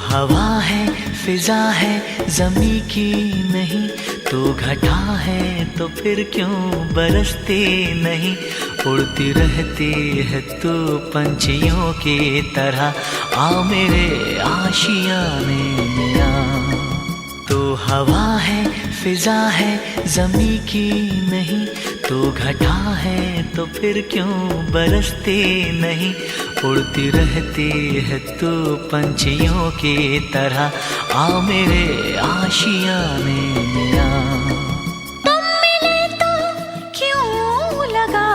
हवा है फिजा है ज़मीं की नहीं, तो घटा है तो फिर क्यों बरसते नहीं। उड़ती रहती है तू पंछियों की तरह, आ मेरे आशियाने में आ। तो हवा है फिजा है ज़मीं की नहीं, तो घटा है तो फिर क्यों बरसते नहीं। उड़ती रहती है तू पंछियों की तरह, आ मेरे आशियाने में आ। तुम मिले तो क्यों लगा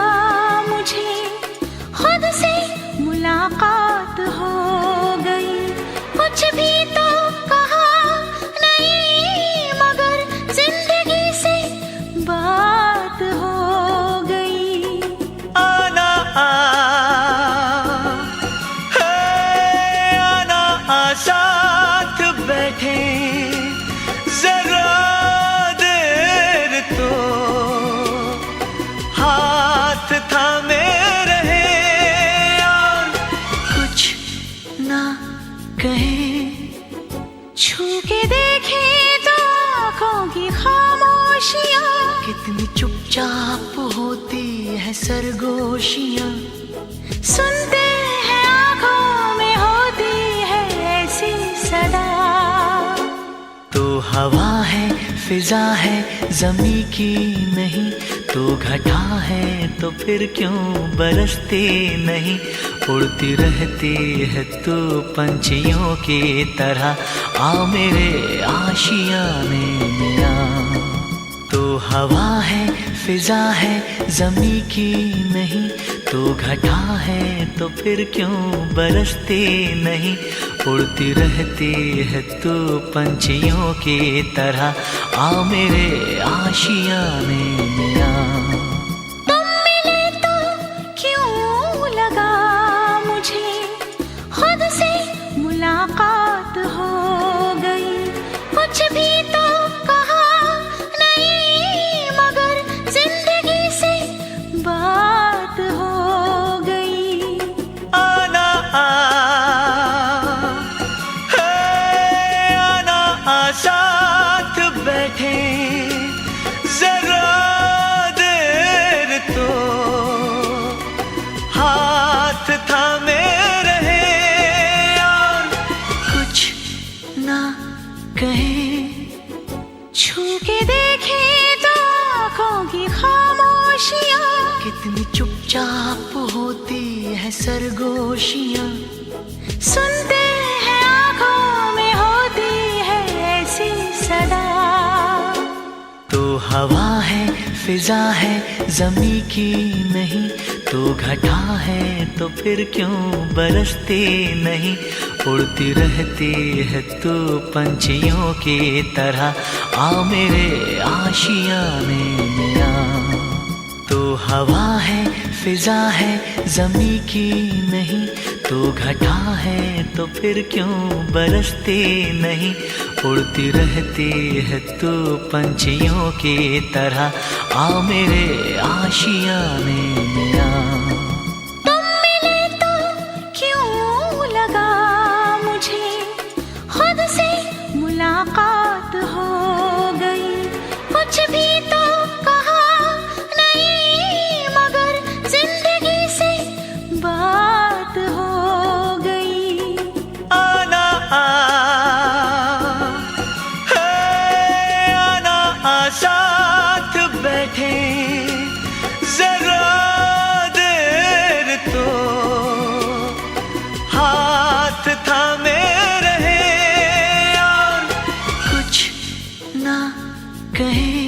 मुझे, खुद से मुलाकात हो गई। कुछ भी तो कहा नहीं, मगर जिंदगी से बात हो गई। आना आ, है आना आ, साथ बैठे जरा देर तो, हाथ थामे रहे और कुछ ना कहे। छू के देखे तो आँखों की खामोशियाँ, कितनी चुपचाप होती है सरगोशियाँ। सुनते हैं आँखों में होती है ऐसी सदा। तो हवा है फिजा है ज़मीं की नहीं, तो घटा है तो फिर क्यों बरसते नहीं। उड़ती रहती है तू पंछियों की तरह, आ मेरे आशियाने में आ। तो हवा है फिजा है ज़मीं की नहीं, तो घटा है तो फिर क्यों बरसते नहीं। उड़ती रहती है तू पंछियों की तरह, आ मेरे आशियाने में आ। तुम मिले तो क्यों लगा मुझे, खुद से मुलाकात हो गई। कुछ भी तो कहा नहीं, मगर जिंदगी से बात हो गई। आना आ, है आना आ, साथ बैठे जरा देर तो, हाथ थामे रहे और कुछ ना कहे। छू के देखे तो आँखों की खामोशियाँ, कितनी चुपचाप होती है सरगोशियाँ। सुनते हैं आँखों में होती है ऐसी सदा। तो हवा है फिजा है ज़मीं की नहीं, तो घटा है तो फिर क्यों बरसते नहीं। उड़ती रहती है तू पंछियों की तरह, आ मेरे आशियाने में आ। तो हवा है फिजा है ज़मीं की नहीं, तो घटा है तो फिर क्यों बरसते नहीं। उड़ती रहती है तू पंछियों की तरह, आ मेरे आशियाने में आ। तुम मिले तो क्यों लगा मुझे, खुद से मुलाकात हो गई। कुछ भी तो कहा नहीं, मगर जिंदगी से बात हो गई। आना आ, है आना आ, साथ बैठे जरा देर तो, हाथ थामे रहे और कुछ ना कहे।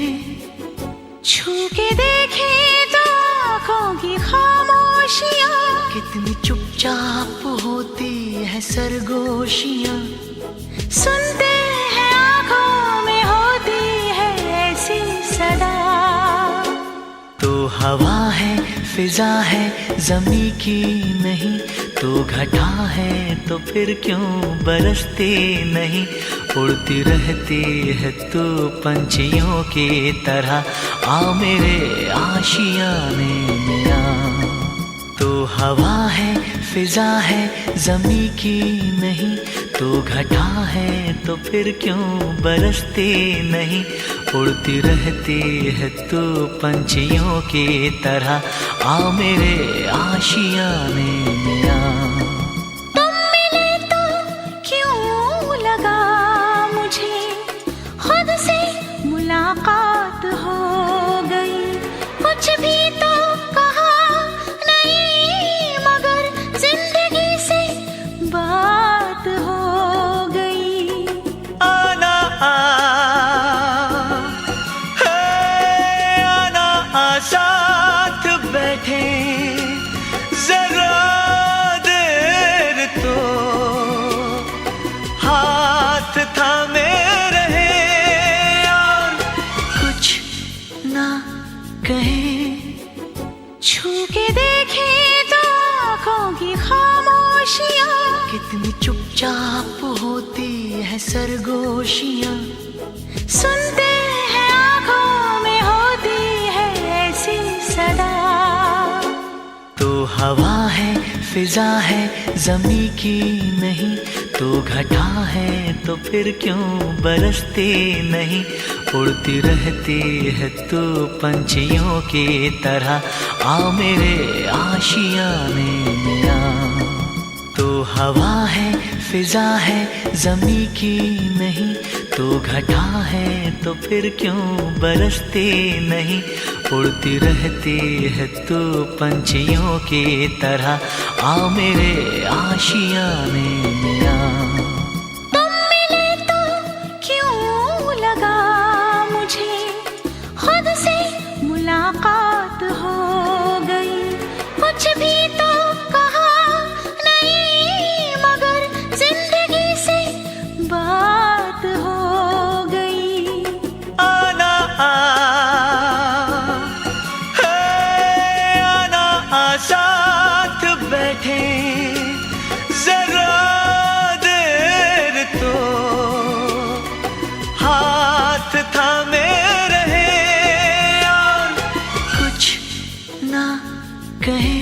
छू के देखे तो आँखों की खामोशियाँ, कितनी चुपचाप होती है सरगोशियाँ। सुनते हैं आँखों में होती है ऐसी सदा। तो हवा है फिजा है ज़मीं की नहीं, तो घटा है तो फिर क्यों बरसते नहीं। उड़ती रहती है तू पंछियों की तरह, आ मेरे आशियाने में आ। तो हवा है फिजा है ज़मीं की नहीं, तो तो घटा है तो फिर क्यों बरसते नहीं। उड़ती रहती है तू पंछियों की तरह, आ मेरे आशियाने में आ। तुम मिले तो क्यों लगा मुझे खुद से मुलाकात हो गई। कुछ भी तो कहा नहीं मगर जिंदगी से बात हो गई। आना आ, है आना आ, साथ बैठे जरा देर तो, हाथ थामे रहे और कुछ ना कहे। छू के देखे तो आँखों की खामोशियाँ, कितनी चुपचाप होती है सरगोशियाँ। सुनते हैं आँखों में होती है ऐसी सदा। तो हवा है फिजा है जमी की नहीं, तो घटा है तो फिर क्यों बरसते नहीं। उड़ती रहती है तू पंछियों की तरह, आ मेरे आशियाने में आ। तो हवा है फिजा है जमी की नहीं, तो घटा है तो फिर क्यों बरसते नहीं। उड़ती रहती है तू पंछियों की तरह, आ मेरे आशियाने में आ। तुम मिले तो क्यों लगा मुझे खुद से मुलाकात हो गई। कुछ भी तो कहा नहीं मगर जिंदगी से बात हो गई। आना आ, है आना आ, साथ बैठे जरा देर तो, हाथ थामे रहे और कुछ ना कहे।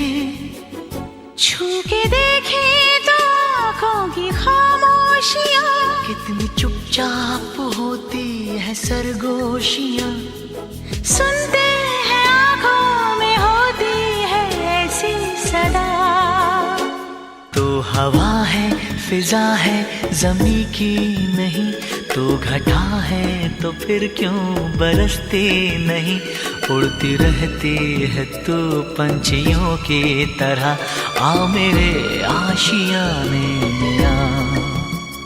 छू के देखे तो आँखों की खामोशियाँ, कितनी चुपचाप होती है सरगोशियाँ। सुनते हैं आँखों में होती है ऐसी सदा। तो हवा है फिजा है जमी की नहीं, तो घटा है तो फिर क्यों बरसते नहीं। उड़ती रहती है तू पंछियों की तरह, आ मेरे आशियाने में आ।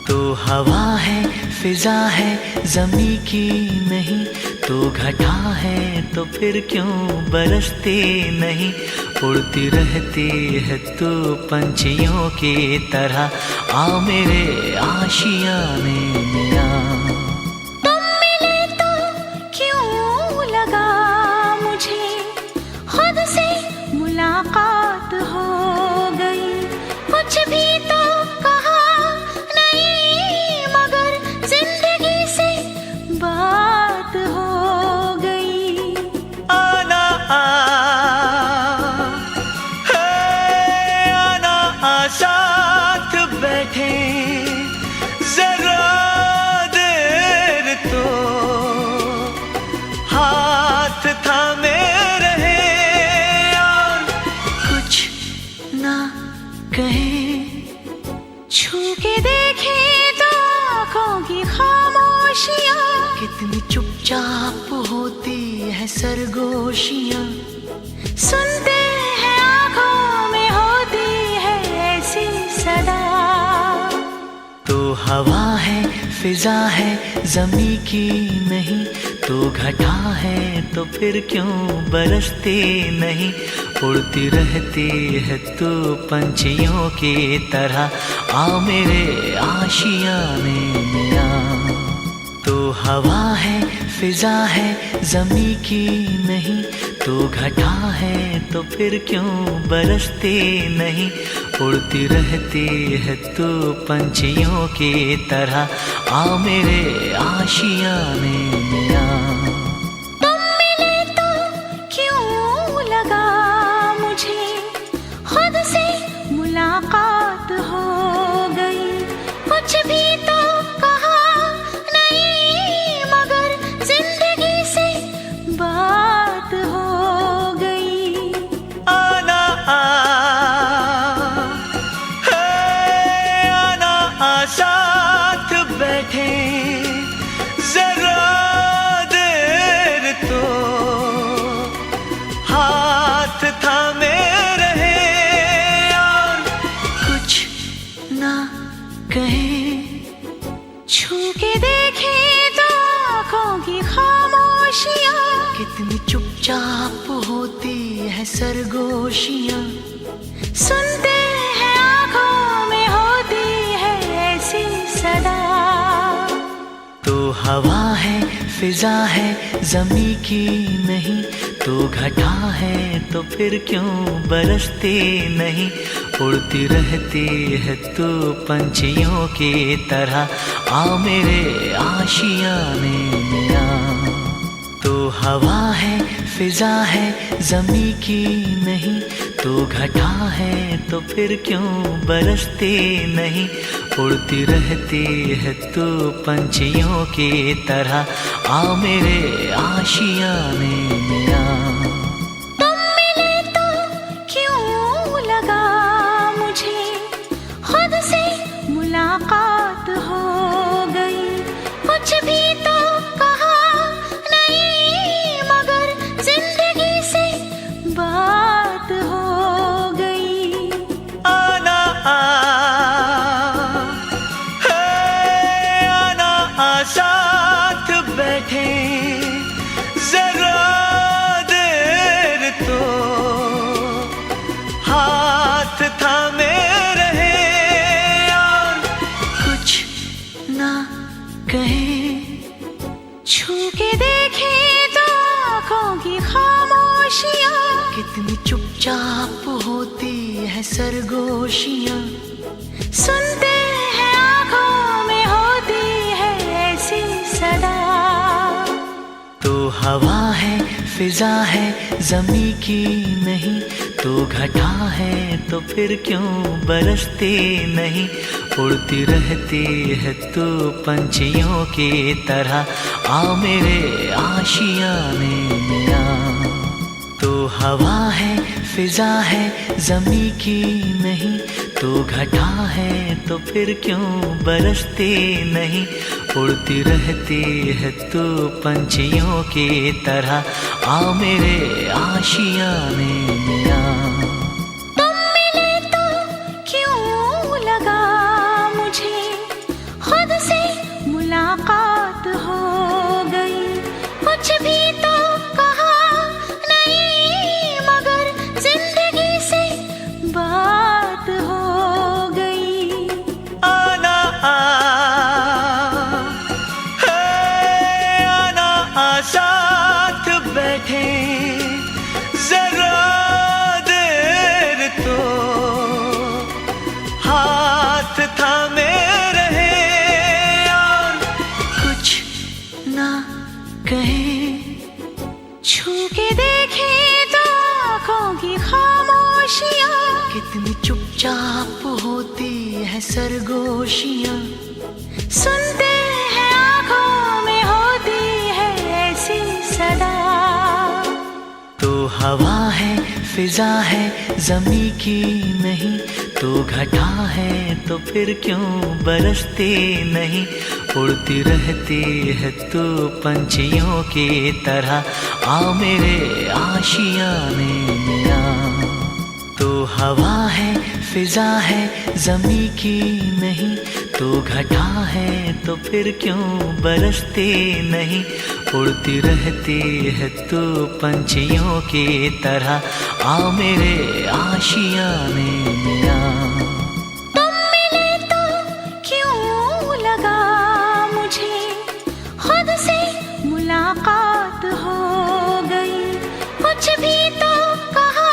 तो हवा है फिजा है जमी की नहीं, तो घटा है तो फिर क्यों बरसते नहीं। उड़ती रहती है तू पंछियों की तरह, आ मेरे आशियाने में आ। तुम मिले तो क्यों लगा मुझे खुद से मुलाकात हो गई। कुछ भी तो कहा नहीं मगर जिंदगी से बात हो गई। आना आ, है आना आ, साथ बैठे जरा देर तो, हाथ थामे रहे और कुछ ना कहे। छू के देखे तो आँखों की खामोशियाँ, कितनी चुपचाप होती है सरगोशियाँ। सुनते हैं आँखों में होती है ऐसी सदा। तो हवा है फिजा है जमी की नहीं, तो घटा है तो फिर क्यों बरसते नहीं। उड़ती रहती है तू पंछियों की तरह, आ मेरे आशियाने में आ। तो हवा है फिजा है जमी की नहीं, तो घटा है तो फिर क्यों बरसते नहीं। उड़ती रहती है तू पंछियों की तरह, आ मेरे आशियाने में आ। तुम मिले तो क्यों लगा मुझे खुद से मुलाकात हो गई। कुछ भी छू के देखे तो आँखों की खामोशियाँ, कितनी चुपचाप होती है सरगोशियाँ। सुनते हैं आँखों में होती है ऐसी सदा। तो हवा है फिजा है ज़मीं की नहीं, तो घटा है तो फिर क्यों बरसते नहीं। उड़ती रहती है तू पंछियों की तरह, आ मेरे आशियाने में आ। तो हवा है फिजा है ज़मीं की नहीं, तो घटा है तो फिर क्यों बरसते नहीं। उड़ती रहती है तू पंछियों की तरह, आ मेरे आशियाने में आ। तुम मिले तो क्यों लगा मुझे, खुद से मुलाकात हो गई। कुछ भी तो कहा नहीं, मगर जिंदगी से बात हो गई। आना आ, है आना आ, साथ बैठे जरा देर तो, हाथ थामे रहे और कुछ ना कहे। छू के देखे तो आँखों की खामोशियाँ, कितनी चुपचाप होती है सरगोशियाँ। सुनते हैं आँखों में होती है ऐसी सदा। तो हवा है फिजा है ज़मीं की नहीं, तो घटा है तो फिर क्यों बरसते नहीं। उड़ती रहती है तू पंछियों की तरह, आ मेरे आशियाने में आ। तो हवा है फिजा है ज़मीं की नहीं, तो घटा है तो फिर क्यों बरसते नहीं। उड़ती रहती है तू पंछियों की तरह, आ मेरे आशियाने में आ। तुम मिले तो क्यों लगा मुझे, खुद से मुलाकात हो गई। कुछ भी तो कहा नहीं, मगर जिंदगी से बात हो गई। आना आ, है आना आ, साथ बैठे जरा देर तो, हाथ थामे रहे और कुछ ना कहे। छू के देखे तो आँखों की खामोशियाँ, कितनी चुपचाप होती है सरगोशियाँ। सुनते हैं आँखों में होती है ऐसी सदा। तो हवा है फिजा है ज़मीं की नहीं, तो घटा है तो फिर क्यों बरसते नहीं। उड़ती रहती है तू पंछियों की तरह, आ मेरे आशियाने में आ। तो हवा है फिजा है ज़मीं की नहीं, तो घटा है तो फिर क्यों बरसते नहीं। उड़ती रहती है तू पंछियों की तरह, आ मेरे आशियाने में आ। तुम मिले तो क्यों लगा मुझे, खुद से मुलाकात हो गई। कुछ भी तो कहा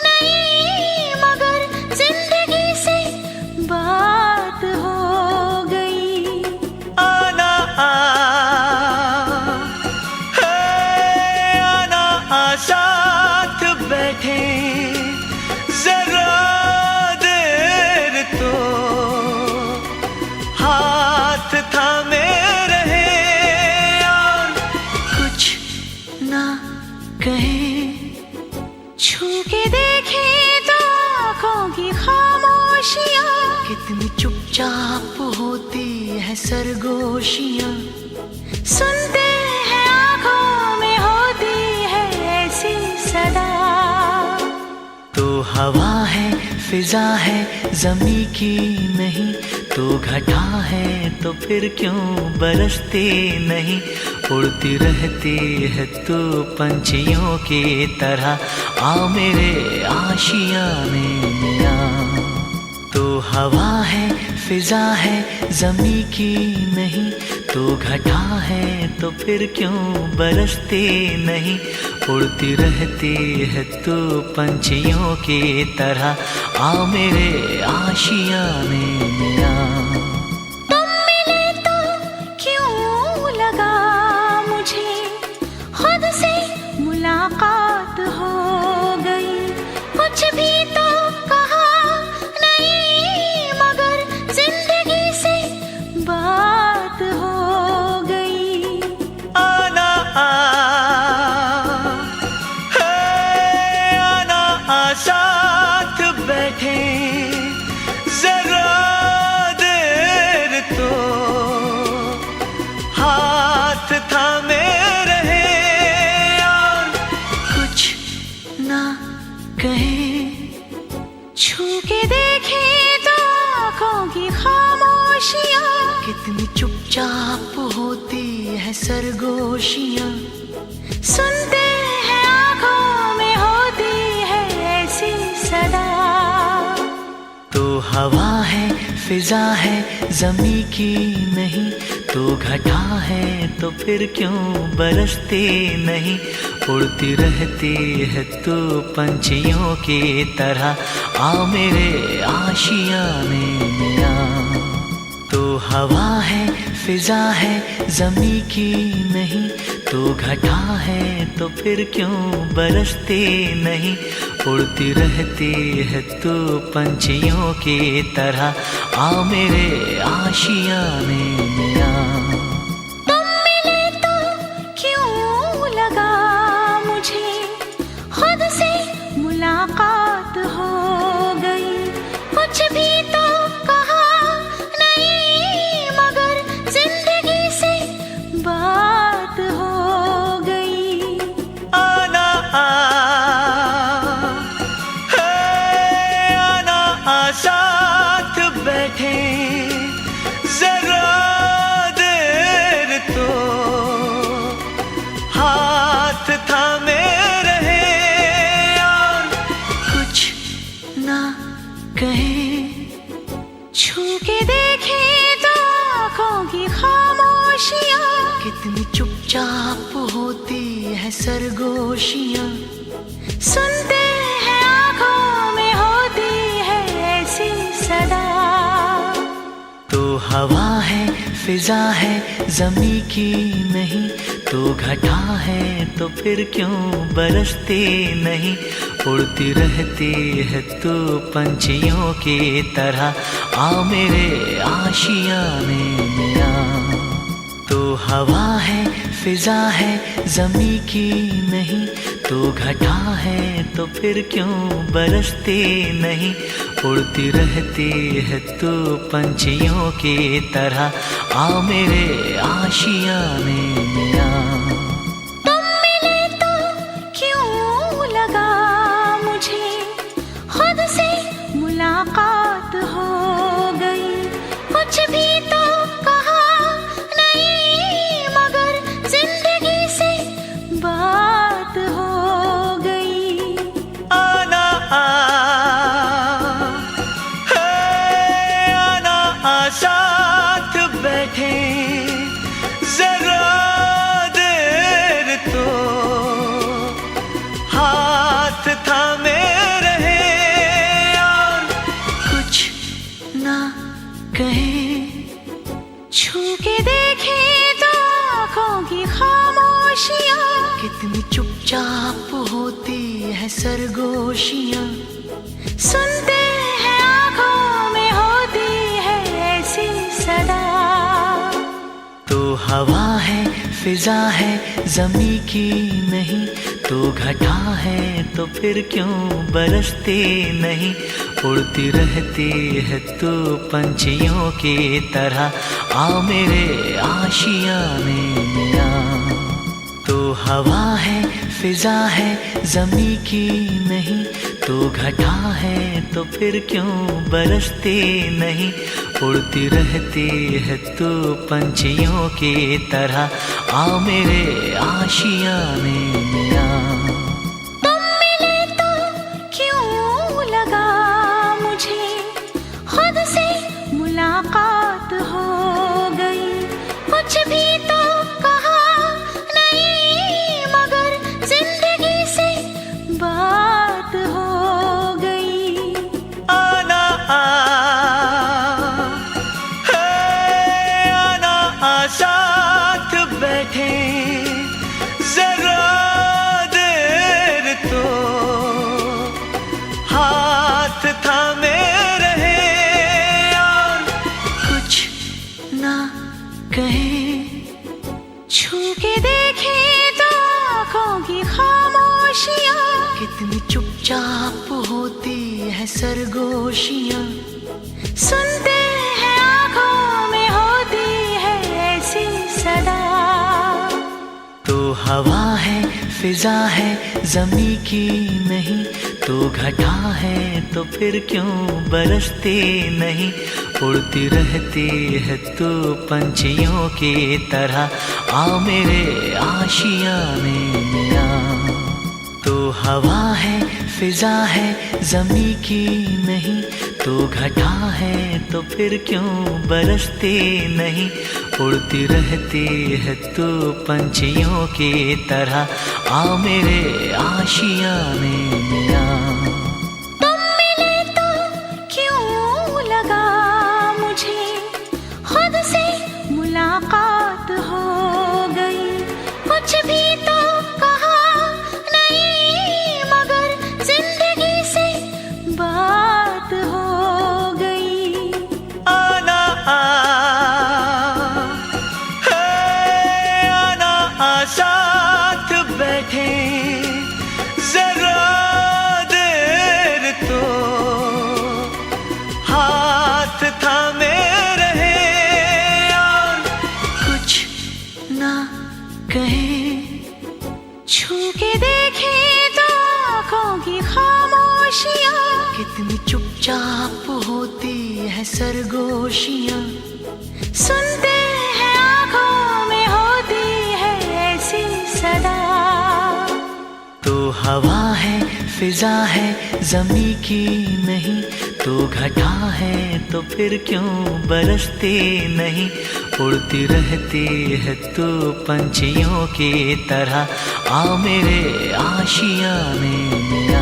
नहीं, मगर जिंदगी से बात हो गई। आना आ, है आना आ, साथ बैठे जरा देर तो, हाथ थामे रहे और कुछ ना कहे। छू के देखे तो आँखों की खामोशियाँ, कितनी चुपचाप होती है सरगोशियाँ। सुनते हैं आँखों में होती है ऐसी सदा। तो हवा है फिजा है ज़मीं की नहीं, तो घटा है तो फिर क्यों बरसते नहीं। उड़ती रहती है तू पंछियों की तरह, आ मेरे आशियाने में आ। तो हवा है फिजा है ज़मी की नहीं, तो घटा है तो फिर क्यों बरसते नहीं। उड़ती रहती है तू पंछियों की तरह, आ मेरे आशियाने में आ। तुम मिले तो क्यों लगा मुझे, खुद से मुलाकात हो गई। कुछ भी तो कहा नहीं, मगर जिंदगी से बात हो गई। आना आ, है आना आ, साथ बैठे जरा देर तो, हाथ थामे रहे और कुछ ना कहे। छू के देखे तो आँखों की खामोशियाँ, कितनी चुपचाप होती है सरगोशियाँ। सुनते हैं आँखों में होती है ऐसी सदा। तो हवा है फिजा है ज़मी की नहीं, तो घटा है तो फिर क्यों बरसते नहीं। उड़ती रहती है तू पंछियों की तरह, आ मेरे आशियाने में आ। तो हवा है फिजा है ज़मी की नहीं, तो घटा है तो फिर क्यों बरसते नहीं। उड़ती रहती है तू पंछियों की तरह, आ मेरे आशियाने में आ। तुम मिले तो क्यों लगा मुझे, खुद से मुलाकात हो गई। कुछ भी तो कहा नहीं, मगर जिंदगी से बात हो गई। आना आ, है आना आ, साथ बैठे जरा देर तो, हाथ थामे रहे और कुछ ना कहे। छू के देखे तो आँखों की खामोशियाँ, कितनी चुपचाप होती है सरगोशियाँ। सुनते हैं आँखों में होती है ऐसी सदा। तो हवा है फिजा है ज़मी की नहीं, तो घटा है तो फिर क्यों बरसते नहीं। उड़ती रहती है तू पंछियों की तरह, आ मेरे आशियाने में आ। तो हवा है फिजा है ज़मी की नहीं, तो घटा है तो फिर क्यों बरसते नहीं। उड़ती रहती है तू पंछियों की तरह, आ मेरे आशियाने में आ। तुम मिले तो क्यों लगा मुझे, खुद से मुलाकात हो गई। कुछ भी तो कहा नहीं, मगर जिंदगी से बात हो गई। आना आ, है आना आ, साथ बैठे जरा देर तो, हाथ थामे रहे और कुछ ना कहे। छू के देखे तो आँखों की खामोशियाँ, कितनी चुपचाप होती है सरगोशियाँ। सुनते हैं आँखों में होती है ऐसी सदा। तो हवा है फिजा है ज़मी की नहीं, तो घटा है तो फिर क्यों बरसते नहीं। उड़ती रहती है तू पंछियों की तरह, आ मेरे आशियाने में आ। तो हवा है फिजा है ज़मी की नहीं, तो घटा है तो फिर क्यों बरसते नहीं। उड़ती रहती है तू पंछियों की तरह, आ मेरे आशियाने में आ। तुम मिले तो क्यों लगा मुझे, खुद से मुलाकात हो गई। कुछ भी तो कहा नहीं, मगर जिंदगी से बात हो गई। आना आ, है आना आ, साथ बैठे जरा देर तो, हाथ थामे रहे और कुछ ना कहे। छू के देखे तो आँखों की खामोशियाँ, कितनी चुपचाप होती है सरगोशियाँ। सुनते हैं आँखों में होती है ऐसी सदा। तो हवा है फिजा है जमी की नहीं, तो घटा है तो फिर क्यों बरसते नहीं। उड़ती रहती है तू पंछियों की तरह, आ मेरे आशियाने में आ। तो हवा है फिजा है जमी की नहीं, तो घटा है तो फिर क्यों बरसते नहीं। उड़ती रहती है तू पंछियों की तरह, आ मेरे आशियाने में आ। तुम मिले तो क्यों लगा मुझे, खुद से मुलाकात हो गई। कुछ भी तो कहा नहीं, मगर जिंदगी से बात हो गई। आना आ, है आना आ, साथ बैठे जरा देर तो, हाथ थामे रहे और कुछ ना कहे। छू के देखे तो आँखों की खामोशियाँ, कितनी चुपचाप होती है सरगोशियाँ। सुनते हैं आँखों में होती है ऐसी सदा। तो हवा है फिजा है जमी की नहीं, तो घटा है तो फिर क्यों बरसते नहीं। उड़ती रहती है तू पंछियों की तरह, आ मेरे आशियाने में आ।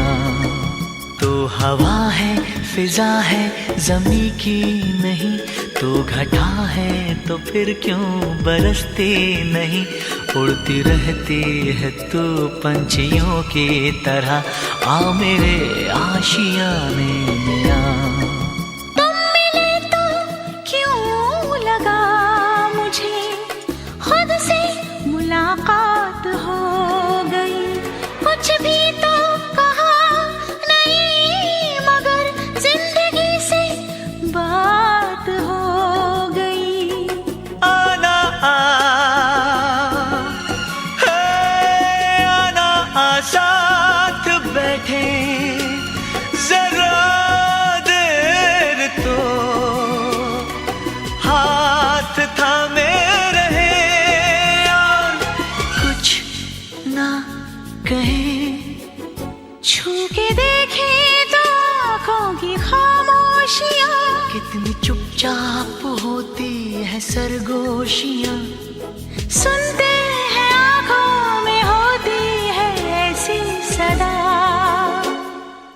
तो हवा है फिजा है जमी की नहीं, तो घटा है तो फिर क्यों बरसते नहीं। उड़ती रहती है तू पंछियों की तरह, आ मेरे आशियाने में आ। तुम मिले तो क्यों लगा मुझे, खुद से मुलाकात हो गई। कुछ भी तो कहा नहीं, मगर जिंदगी से बात हो गई। आना आ, है आना आ, साथ बैठे जरा देर तो, हाथ थामे रहे और कुछ ना कहे। छू के देखे तो आँखों की खामोशियाँ, कितनी चुपचाप होती है सरगोशियाँ। सुनते